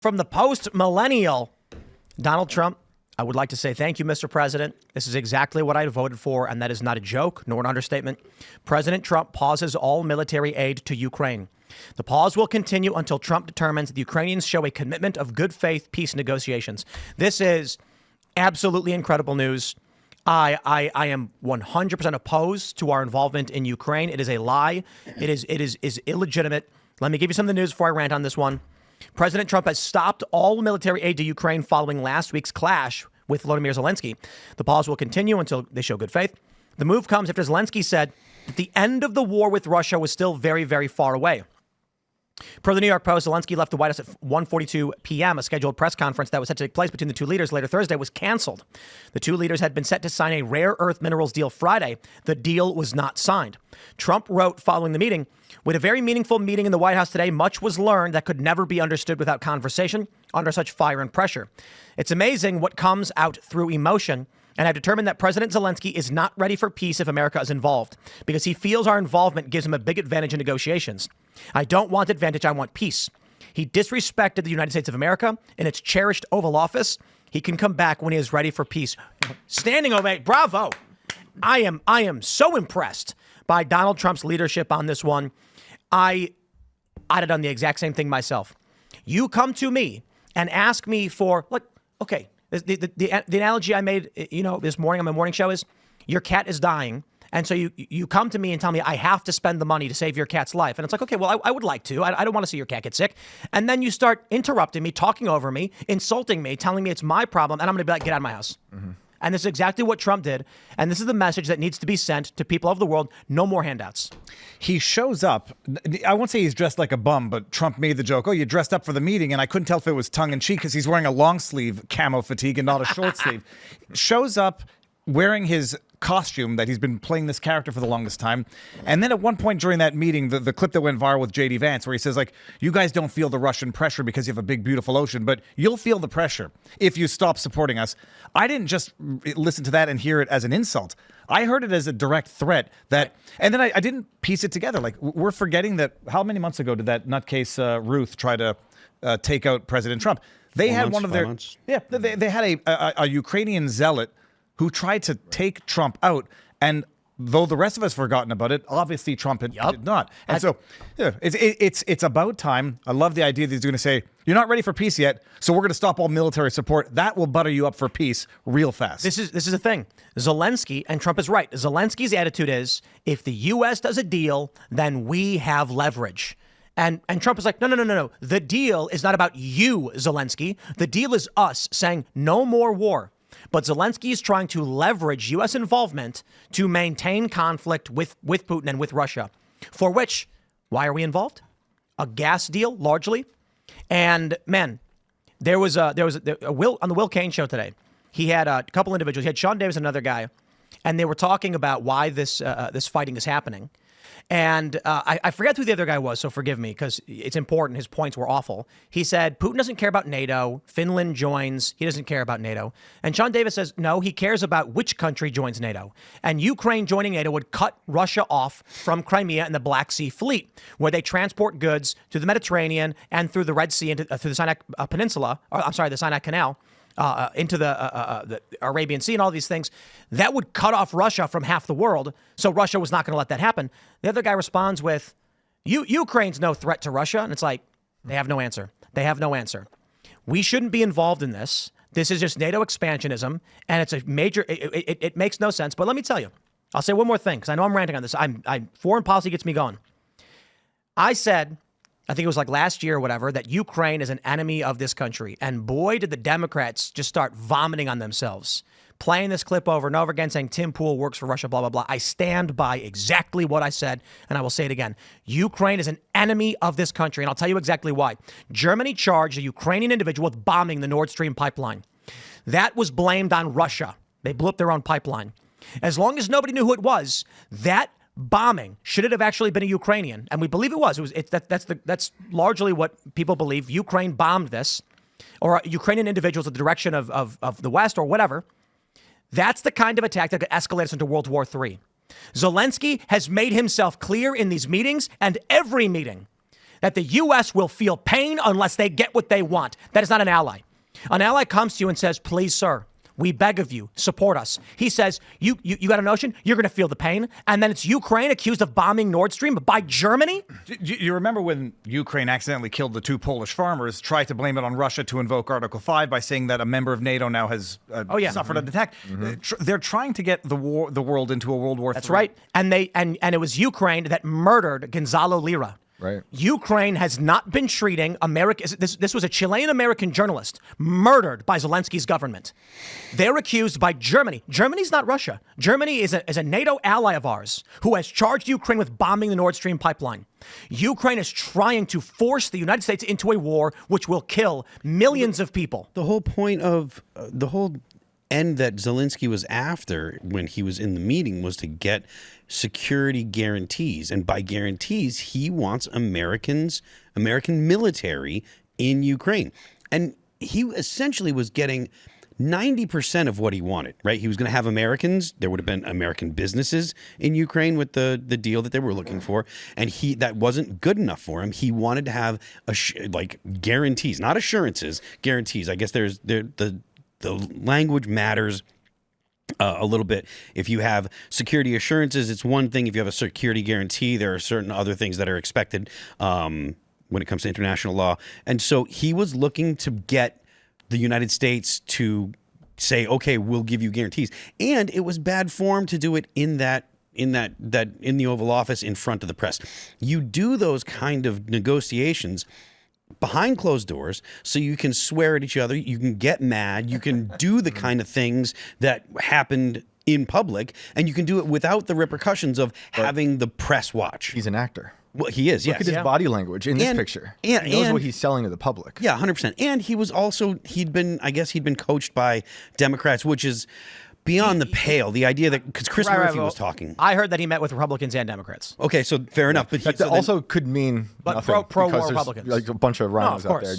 From the post-millennial Donald Trump, I would like to say thank you, Mr. President. This is exactly what I voted for, and that is not a joke nor an understatement. President Trump pauses all military aid to Ukraine. The pause will continue until Trump determines that the Ukrainians show a commitment of good faith peace negotiations. This is absolutely incredible news. I am 100% opposed to our involvement in Ukraine. It is a lie. It is illegitimate. Let me give you some of the news before I rant on this one. President Trump has stopped all military aid to Ukraine following last week's clash with Volodymyr Zelenskyy. The pause will continue until they show good faith. The move comes after Zelenskyy said that the end of the war with Russia was still very, very far away. Per the New York Post, Zelenskyy left the White House at 1:42 p.m. A scheduled press conference that was set to take place between the two leaders later Thursday was canceled. The two leaders had been set to sign a rare earth minerals deal Friday. The deal was not signed. Trump wrote following the meeting, "With a very meaningful meeting in the White House today, much was learned that could never be understood without conversation under such fire and pressure. It's amazing what comes out through emotion. And I've determined that President Zelenskyy is not ready for peace if America is involved, because he feels our involvement gives him a big advantage in negotiations. I don't want advantage, I want peace. He disrespected the United States of America in its cherished Oval Office. He can come back when he is ready for peace." Standing ovation. Bravo. I am so impressed by Donald Trump's leadership on this one. I'd have done the exact same thing myself. You come to me and ask me for, like, okay, the analogy I made, this morning on my morning show is your cat is dying. And so you come to me and tell me I have to spend the money to save your cat's life. And it's like, okay, well, I would like to. I don't want to see your cat get sick. And then you start interrupting me, talking over me, insulting me, telling me it's my problem. And I'm going to be like, get out of my house. Mm-hmm. And this is exactly what Trump did. And this is the message that needs to be sent to people of the world. No more handouts. He shows up. I won't say he's dressed like a bum, but Trump made the joke, "Oh, you dressed up for the meeting." And I couldn't tell if it was tongue in cheek because he's wearing a long sleeve camo fatigue and not a short sleeve. Shows up wearing his costume that he's been playing this character for the longest time. And then at one point during that meeting, the clip that went viral with J.D. Vance, where he says, like, you guys don't feel the Russian pressure because you have a big, beautiful ocean, but you'll feel the pressure if you stop supporting us. I didn't just listen to that and hear it as an insult. I heard it as a direct threat that, and then I didn't piece it together. Like, we're forgetting that, how many months ago did that nutcase Ruth try to take out President Trump? They had one of their, they had a Ukrainian zealot who tried to take Trump out, and though the rest of us forgotten about it, obviously Trump did not. And so it's about time. I love the idea that he's going to say, you're not ready for peace yet, so we're going to stop all military support. That will butter you up for peace real fast. This is the thing. Zelenskyy, and Trump is right, Zelensky's attitude is, if the U.S. does a deal, then we have leverage. And Trump is like, no. The deal is not about you, Zelenskyy. The deal is us saying no more war. But Zelenskyy is trying to leverage U.S. involvement to maintain conflict with Putin and with Russia, for which, why are we involved? A gas deal, largely. And, man, there was a Will on the Will Cain show today. He had a couple individuals. He had Sean Davis, another guy, and they were talking about why this fighting is happening. And I forget who the other guy was, so forgive me, because it's important. His points were awful. He said, Putin doesn't care about NATO. Finland joins. He doesn't care about NATO. And Sean Davis says, no, he cares about which country joins NATO. And Ukraine joining NATO would cut Russia off from Crimea and the Black Sea Fleet, where they transport goods to the Mediterranean and through the Red Sea, through the Sinai Peninsula, the Sinai Canal, into the Arabian Sea and all these things. That would cut off Russia from half the world. So Russia was not going to let that happen. The other guy responds with, Ukraine's no threat to Russia. And it's like, they have no answer. They have no answer. We shouldn't be involved in this. This is just NATO expansionism. And it's a major, it makes no sense. But let me tell you, I'll say one more thing, because I know I'm ranting on this. Foreign policy gets me going. I said, I think it was like last year or whatever, that Ukraine is an enemy of this country. And boy, did the Democrats just start vomiting on themselves, playing this clip over and over again, saying Tim Pool works for Russia, blah, blah, blah. I stand by exactly what I said, and I will say it again. Ukraine is an enemy of this country, and I'll tell you exactly why. Germany charged a Ukrainian individual with bombing the Nord Stream pipeline. That was blamed on Russia. They blew up their own pipeline. As long as nobody knew who it was, that bombing, should it have actually been a Ukrainian? And we believe it was. That's largely what people believe. Ukraine bombed this, or Ukrainian individuals in the direction of the West or whatever. That's the kind of attack that could escalate us into World War III. Zelenskyy has made himself clear in these meetings and every meeting that the U.S. will feel pain unless they get what they want. That is not an ally. An ally comes to you and says, please, sir, we beg of you, support us. He says, you got a notion? You're going to feel the pain. And then it's Ukraine accused of bombing Nord Stream by Germany? You remember when Ukraine accidentally killed the 2 Polish farmers, tried to blame it on Russia to invoke Article 5 by saying that a member of NATO now has suffered an attack. They're trying to get the world into a World War III. That's right. And it was Ukraine that murdered Gonzalo Lira. Right. Ukraine has not been treating America. This was a Chilean-American journalist murdered by Zelensky's government. They're accused by Germany. Germany's not Russia. Germany is a NATO ally of ours who has charged Ukraine with bombing the Nord Stream pipeline. Ukraine is trying to force the United States into a war which will kill millions of people. The whole point of the whole end that Zelenskyy was after when he was in the meeting was to get security guarantees. And by guarantees, he wants American military in Ukraine. And he essentially was getting 90% of what he wanted, right? He was going to have Americans. There would have been American businesses in Ukraine with the deal that they were looking for. And that wasn't good enough for him. He wanted to have guarantees, not assurances, guarantees. I guess the language matters a little bit. If you have security assurances, it's one thing. If you have a security guarantee, there are certain other things that are expected when it comes to international law. And so he was looking to get the United States to say, okay, we'll give you guarantees. And it was bad form to do it in the Oval Office in front of the press. You do those kind of negotiations behind closed doors, so you can swear at each other, you can get mad, you can do the kind of things that happened in public, and you can do it without the repercussions of having the press watch. He's an actor. Well, he is, yes. Look at his body language in this picture. He knows what he's selling to the public. Yeah, 100%. And he'd been coached by Democrats, which is beyond the pale. The idea that, because Chris Murphy was talking. I heard that he met with Republicans and Democrats. Okay, so fair enough. But that also could mean nothing. Pro-war Republicans. Like a bunch of rhinos out there,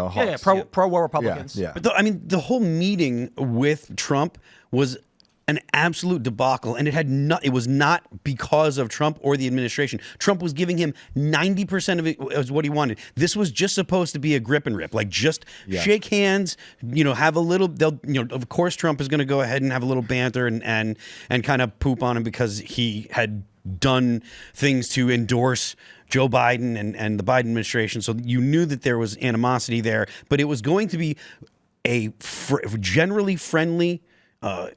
HALTS. Pro-war Republicans. Yeah. But the whole meeting with Trump was an absolute debacle, and it was not because of Trump or the administration. Trump was giving him 90% of it was what he wanted. This was just supposed to be a grip and rip, like just shake hands, have a little, of course Trump is going to go ahead and have a little banter and kind of poop on him because he had done things to endorse Joe Biden and the Biden administration. So you knew that there was animosity there, but it was going to be a generally friendly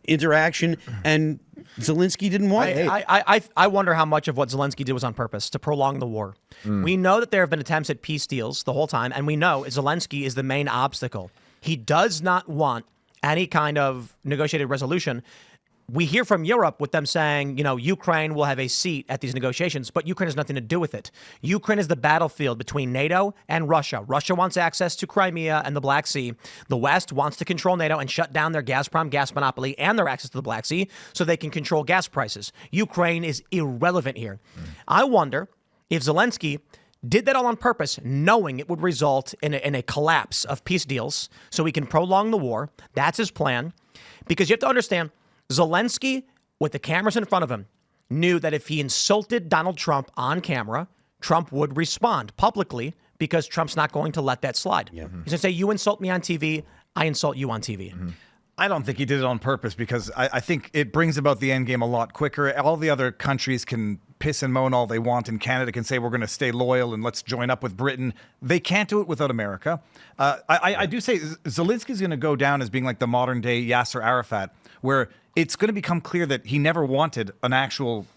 interaction, and Zelenskyy didn't want it. I wonder how much of what Zelenskyy did was on purpose to prolong the war. We know that there have been attempts at peace deals the whole time, and we know Zelenskyy is the main obstacle. He does not want any kind of negotiated resolution. We hear from Europe with them saying, Ukraine will have a seat at these negotiations, but Ukraine has nothing to do with it. Ukraine is the battlefield between NATO and Russia. Russia wants access to Crimea and the Black Sea. The West wants to control NATO and shut down their Gazprom gas monopoly and their access to the Black Sea so they can control gas prices. Ukraine is irrelevant here. I wonder if Zelenskyy did that all on purpose, knowing it would result in a collapse of peace deals so he can prolong the war. That's his plan. Because you have to understand, Zelenskyy, with the cameras in front of him, knew that if he insulted Donald Trump on camera, Trump would respond publicly because Trump's not going to let that slide. He's going to say, you insult me on TV, I insult you on TV. I don't think he did it on purpose because I think it brings about the end game a lot quicker. All the other countries can piss and moan all they want, and Canada can say we're going to stay loyal and let's join up with Britain. They can't do it without America. I do say Zelensky's going to go down as being like the modern day Yasser Arafat, where it's going to become clear that he never wanted an actual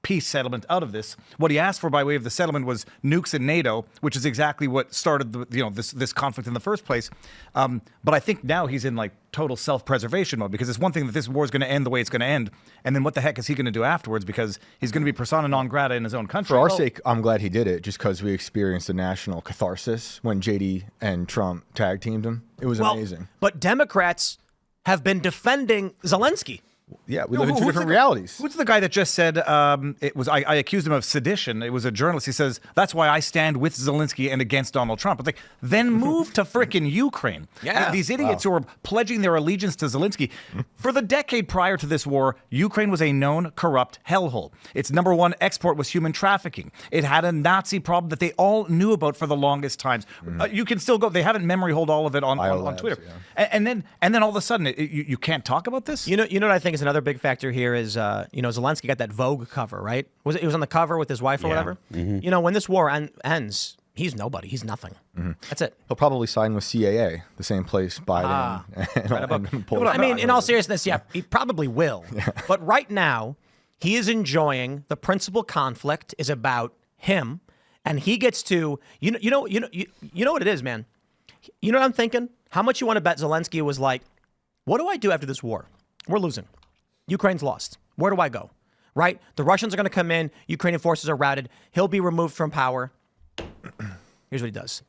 peace settlement out of this. What he asked for by way of the settlement was nukes in NATO, which is exactly what started this conflict in the first place. But I think now he's in like total self-preservation mode, because it's one thing that this war is going to end the way it's going to end, and then what the heck is he going to do afterwards, because he's going to be persona non grata in his own country. For our sake, I'm glad he did it, just because we experienced a national catharsis when JD and Trump tag teamed him. It was amazing. But Democrats have been defending Zelenskyy. Yeah, we live in two different realities. Who's the guy that just said it was? I accused him of sedition. It was a journalist. He says that's why I stand with Zelensky and against Donald Trump. It's like then move to frickin' Ukraine. Yeah. These idiots who are pledging their allegiance to Zelensky. For the decade prior to this war, Ukraine was a known corrupt hellhole. Its number one export was human trafficking. It had a Nazi problem that they all knew about for the longest times. You can still go. They haven't memory hold all of it on Twitter. Yeah. And then all of a sudden you can't talk about this. You know what I think is another big factor here is Zelensky got that Vogue cover, right? It was on the cover with his wife or whatever. When this war ends, he's nobody. He's nothing. That's it. He'll probably sign with CAA, the same place Biden and Well, I mean, in all seriousness, yeah, he probably will. But right now, he is enjoying the principal conflict is about him, and he gets to you know what it is, man. You know what I'm thinking? How much you want to bet Zelensky was like, what do I do after this war? We're losing. Ukraine's lost. Where do I go? Right? The Russians are going to come in. Ukrainian forces are routed. He'll be removed from power. Here's what he does.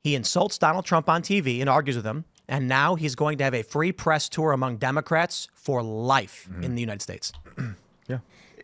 He insults Donald Trump on TV and argues with him. And now he's going to have a free press tour among Democrats for life in the United States. Yeah,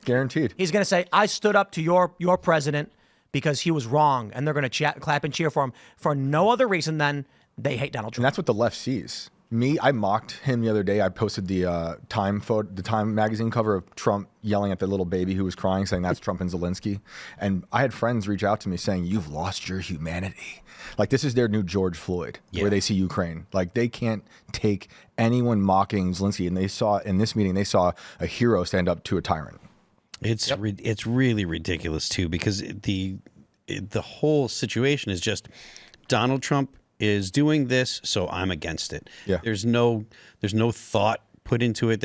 guaranteed. He's going to say, I stood up to your president because he was wrong. And they're going to clap and cheer for him for no other reason than they hate Donald Trump. And that's what the left sees. I mocked him the other day. I posted the Time magazine cover of Trump yelling at the little baby who was crying, saying that's Trump and Zelensky. And I had friends reach out to me saying, you've lost your humanity. Like, this is their new George Floyd, where they see Ukraine. Like, they can't take anyone mocking Zelensky. And they saw, in this meeting, they saw a hero stand up to a tyrant. It's really ridiculous, too, because the whole situation is just Donald Trump is doing this, so I'm against it. Yeah. There's no thought put into it.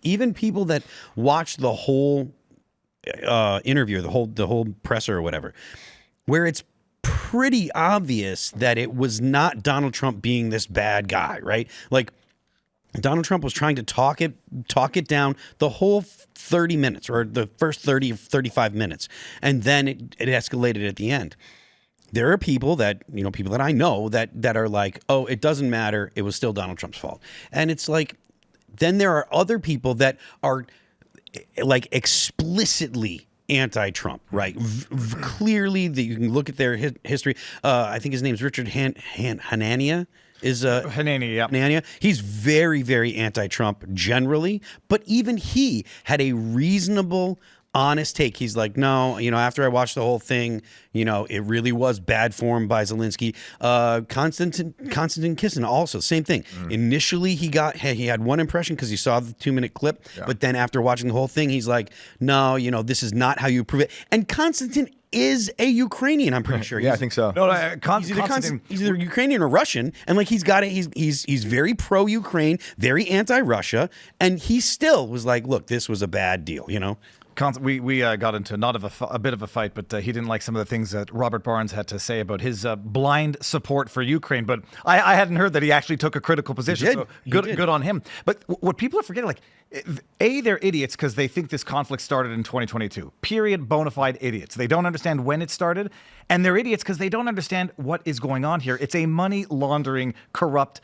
Even people that watch the whole interview, the whole presser or whatever, where it's pretty obvious that it was not Donald Trump being this bad guy, right? Like, Donald Trump was trying to talk it down the whole 30 minutes or the first 30 or 35 minutes, and then it escalated at the end. There are people that I know that are like, oh, it doesn't matter. It was still Donald Trump's fault. And it's like, then there are other people that are like explicitly anti-Trump, right? Clearly, you can look at their history. I think his name's Richard Hanania. Hanania. He's very, very anti-Trump generally, but even he had a reasonable, honest take. He's like, no, after I watched the whole thing, it really was bad form by Zelensky. Konstantin Kisin also, same thing. Initially, he had one impression because he saw the 2-minute clip, but then after watching the whole thing, he's like, no, this is not how you prove it. And Konstantin is a Ukrainian, I'm pretty sure. Yeah, I think so. No, he's either Ukrainian or Russian, and like he's got it. He's very pro-Ukraine, very anti-Russia, and he still was like, look, this was a bad deal, We got into a bit of a fight, but he didn't like some of the things that Robert Barnes had to say about his blind support for Ukraine. But I hadn't heard that he actually took a critical position. So good on him. But what people are forgetting, like, they're idiots because they think this conflict started in 2022. Period. Bona fide idiots. They don't understand when it started, and they're idiots because they don't understand what is going on here. It's a money laundering, corrupt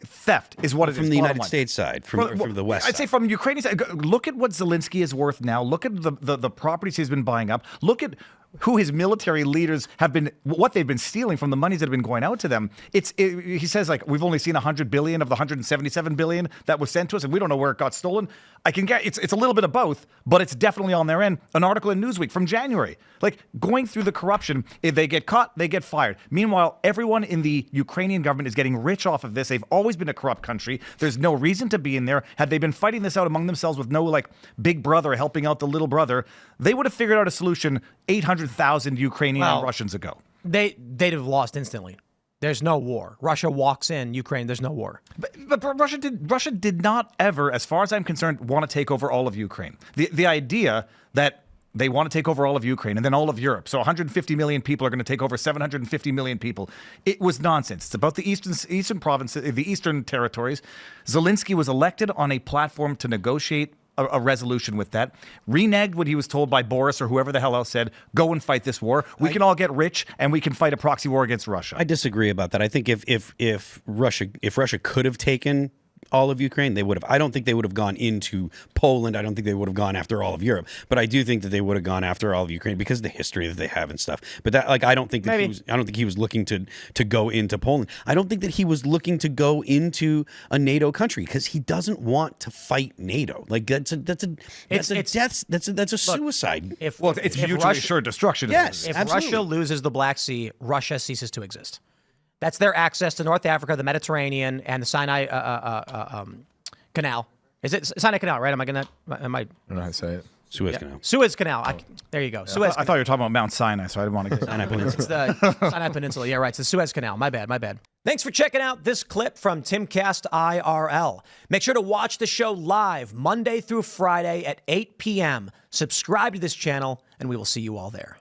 theft is what it is. From the United States side, from the West I'd say from Ukrainian side. Look at what Zelensky is worth now. Look at the properties he's been buying up. Look at who his military leaders have been, what they've been stealing from the monies that have been going out to them. He says, like, we've only seen 100 billion of the 177 billion that was sent to us, and we don't know where it got stolen. I can get it's a little bit of both, but it's definitely on their end. An article in Newsweek from January, like, going through the corruption. If they get caught, they get fired. Meanwhile, everyone in the Ukrainian government is getting rich off of this. They've always been a corrupt country. There's no reason to be in there. Had they been fighting this out among themselves with no, like, big brother helping out the little brother, they would have figured out a solution 800,000 Ukrainian and Russians ago. They'd have lost instantly. There's no war. Russia walks in Ukraine. There's no war. But Russia did not ever, as far as I'm concerned, want to take over all of Ukraine. The idea that they want to take over all of Ukraine and then all of Europe, so 150 million people are going to take over 750 million people, it was nonsense. It's about the eastern provinces, the eastern territories. Zelensky was elected on a platform to negotiate a resolution with that, reneged what he was told by Boris or whoever the hell else said, go and fight this war. We can all get rich and we can fight a proxy war against Russia. I disagree about that. I think if Russia could have taken all of Ukraine, they would have. I don't think they would have gone into Poland. I don't think they would have gone after all of Europe. But I do think that they would have gone after all of Ukraine because of the history that they have and stuff. But that, like, I don't think that he was looking to go into Poland. I don't think that he was looking to go into a NATO country because he doesn't want to fight NATO. Like that's a suicide. It's mutually assured destruction. Yes. If Absolutely. Russia loses the Black Sea, Russia ceases to exist. That's their access to North Africa, the Mediterranean, and the Sinai Canal. Is it Sinai Canal, right? I don't know how to say it. Suez Canal. Suez Canal. There you go. Suez I thought you were talking about Mount Sinai, so I didn't want to get Sinai Peninsula. It's the Sinai Peninsula. Yeah, right. It's the Suez Canal. My bad. Thanks for checking out this clip from Timcast IRL. Make sure to watch the show live Monday through Friday at 8 p.m. Subscribe to this channel, and we will see you all there.